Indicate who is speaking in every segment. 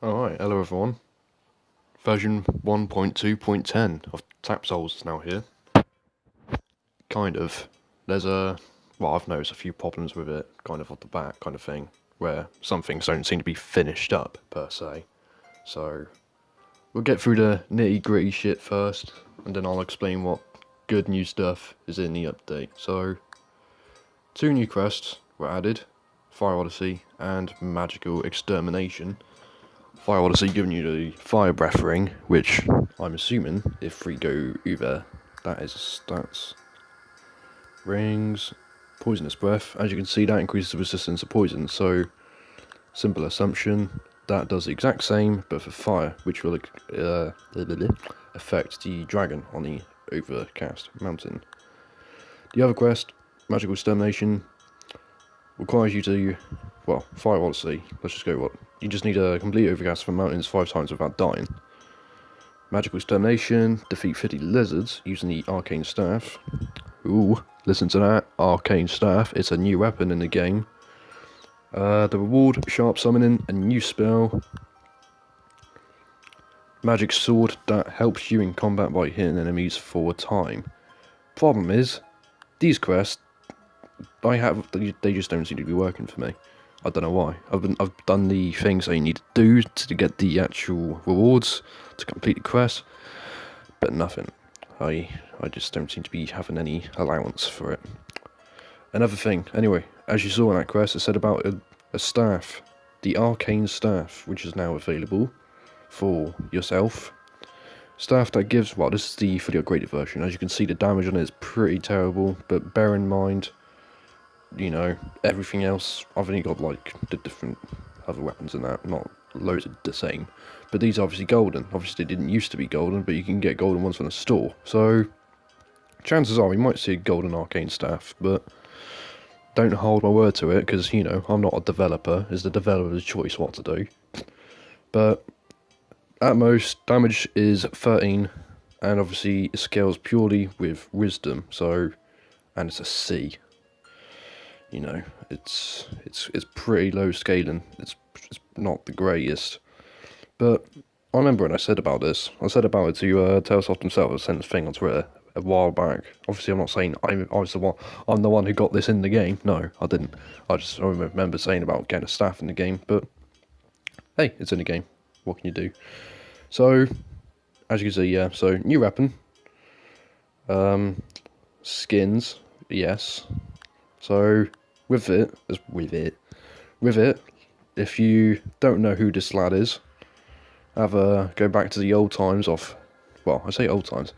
Speaker 1: Alright, hello everyone. Version 1.2.10 of Tap Souls is now here. Kind of. I've noticed a few problems with it, kind of off the bat kind of thing, where some things don't seem to be finished up, per se. So, we'll get through the nitty gritty shit first, and then I'll explain what good new stuff is in the update. So, 2 new quests were added, Fire Odyssey and Magical Extermination. Fire Odyssey giving you the Fire Breath ring, which I'm assuming if we go either, that is stats, rings, Poisonous Breath. As you can see, that increases the resistance to poison, so simple assumption, that does the exact same, but for fire, which will affect the dragon on the Overcast Mountain. The other quest, Magical Extermination, requires you to, Fire Odyssey, let's just go you just need to complete Overcast for mountains 5 times without dying. Magical Extermination, defeat 50 lizards using the Arcane Staff. Ooh, listen to that, Arcane Staff, it's a new weapon in the game. The reward, Sharp Summoning, a new spell. Magic Sword that helps you in combat by hitting enemies for a time. Problem is, these quests, they just don't seem to be working for me. I don't know why. I've done the things I need to do to get the actual rewards to complete the quest, but nothing. I just don't seem to be having any allowance for it. Another thing, anyway, as you saw in that quest, it said about a staff, the Arcane Staff, which is now available for yourself. Staff that gives, this is the fully upgraded version. As you can see, the damage on it is pretty terrible, but bear in mind, everything else, I've only got like the different other weapons in that, not loads of the same. But these are obviously golden. Obviously they didn't used to be golden, but you can get golden ones from the store. So, chances are we might see a golden Arcane Staff, but don't hold my word to it, because, I'm not a developer. It's the developer's choice what to do. But, at most, damage is 13, and obviously it scales purely with wisdom, and it's a C. It's pretty low scaling. It's not the greatest. But I remember when I said about it to Tellsoft himself. I sent this thing on Twitter a while back. Obviously, I'm not saying I'm the one who got this in the game. No, I didn't. I remember saying about getting a staff in the game. But hey, it's in the game. What can you do? So, as you can see, yeah. So new weapon. Skins, yes. So with it, if you don't know who this lad is, go back to the old times of, I say old times.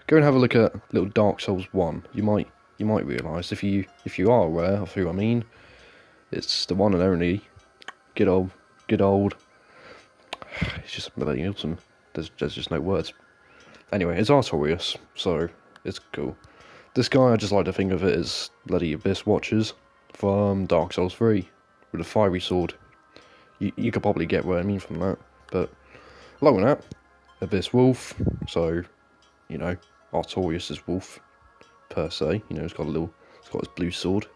Speaker 1: Go and have a look at little Dark Souls 1. You might realise if you are aware of who I mean. It's the one and only good old. It's just bloody awesome. There's just no words. Anyway, it's Artorias, so it's cool. This guy, I just like to think of it as bloody Abyss Watchers from Dark Souls 3 with a fiery sword. You could probably get what I mean from that, but along with that, Abyss Wolf, so, Artorias is wolf, per se, it's got his blue sword,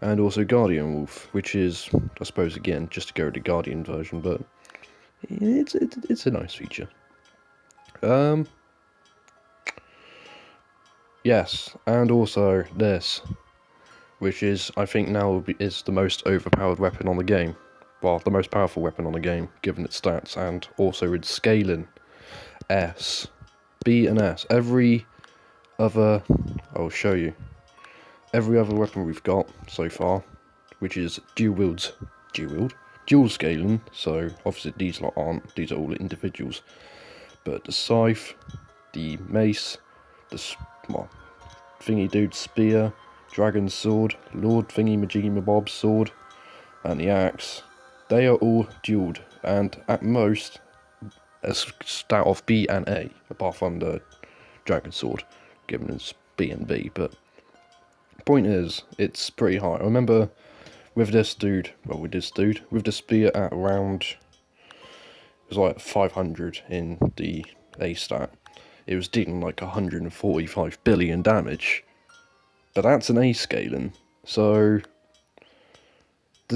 Speaker 1: and also Guardian Wolf, which is, I suppose, again, just to go with the Guardian version, but it's a nice feature. Yes, and also this, which is, I think now is the most overpowered weapon on the game. Well, the most powerful weapon on the game, given its stats, and also its scaling. S. B and S. I'll show you. Every other weapon we've got so far, which is dual scaling, so obviously these are all individuals. But the scythe, the mace, the thingy dude spear, dragon sword, lord thingy majiggy mabob sword, and the axe, they are all duelled, and at most a stat of B and A, apart from the dragon sword, given as B and B. But the point is, it's pretty high. I remember with the spear at around, it was like 500 in the A stat. It was dealing like 145 billion damage. But that's an A scaling, so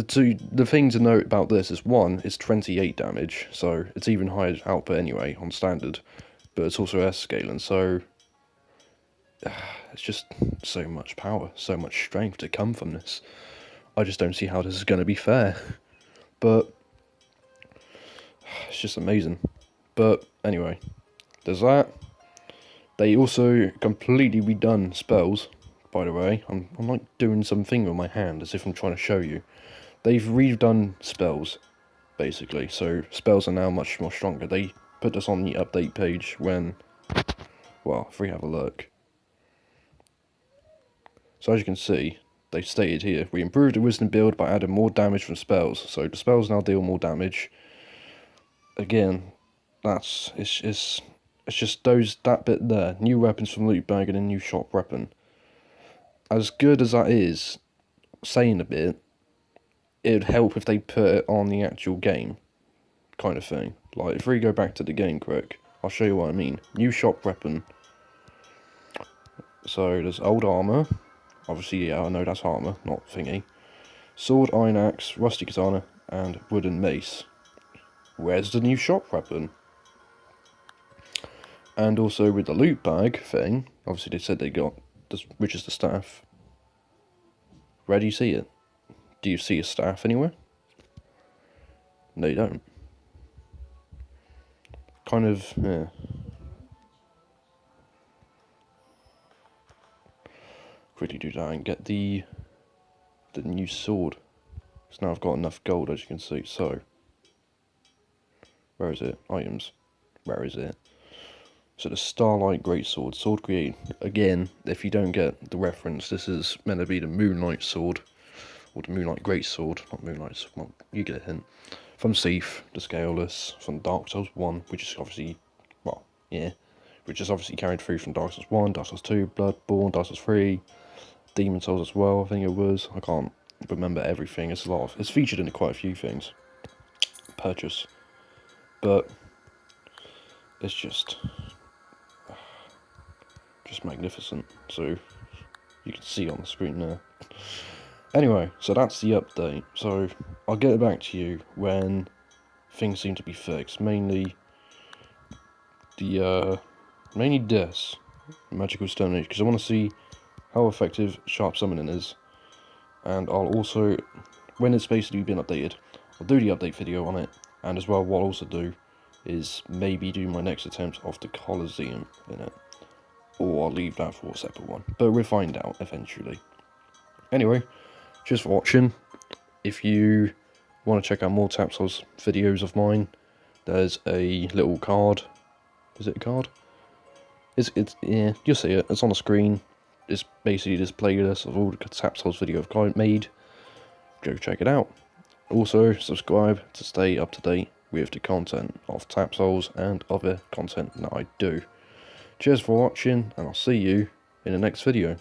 Speaker 1: the thing to note about this is, one, it's 28 damage, so it's even higher output anyway on standard, but it's also S scaling, so it's just so much power, so much strength to come from this. I just don't see how this is going to be fair, but it's just amazing. But anyway, there's that. They also completely redone spells, by the way. I'm like doing something with my hand as if I'm trying to show you. They've redone spells, basically, so spells are now much more stronger. They put this on the update page when, well, if we have a look. So as you can see, they stated here, we improved the wisdom build by adding more damage from spells. So the spells now deal more damage. Again, it's just that bit there. New weapons from loot bag and a new shop weapon. As good as that is, saying a bit, it'd help if they put it on the actual game, kind of thing. Like, if we go back to the game quick, I'll show you what I mean. New shop weapon. So, there's old armour. Obviously, yeah, I know that's armour, not thingy. Sword, iron axe, rusty katana, and wooden mace. Where's the new shop weapon? And also with the loot bag thing, obviously they said they got this, which is the staff. Where do you see it? Do you see a staff anywhere? No, you don't. Kind of, yeah. Quickly do that and get the new sword. So now I've got enough gold, as you can see. So, where is it? Items. Where is it? So the Starlight Greatsword. Sword created. Again, if you don't get the reference, this is meant to be the Moonlight Sword. Or the Moonlight Greatsword. Not Moonlight, well, you get a hint. From Sif, the Scaleless. From Dark Souls 1, which is obviously, well, yeah. Which is obviously carried through from Dark Souls 1, Dark Souls 2, Bloodborne, Dark Souls 3, Demon Souls as well, I think it was. I can't remember everything. It's a lot of, it's featured in quite a few things. Purchase. But it's just magnificent. So you can see on the screen there. Anyway, so that's the update. So I'll get it back to you when things seem to be fixed. Mainly this magical stone age, because I want to see how effective sharp summoning is. And I'll also, when it's basically been updated, I'll do the update video on it. And as well, what I'll also do is maybe do my next attempt of the Colosseum in it. Or I'll leave that for a separate one. But we'll find out eventually. Anyway, just for watching. If you want to check out more Tap Souls videos of mine, there's a little card. Is it a card? It's yeah, you'll see it. It's on the screen. It's basically this playlist of all the Tap Souls video I've made. Go check it out. Also, subscribe to stay up to date with the content of Tap Souls and other content that I do. Cheers for watching, and I'll see you in the next video.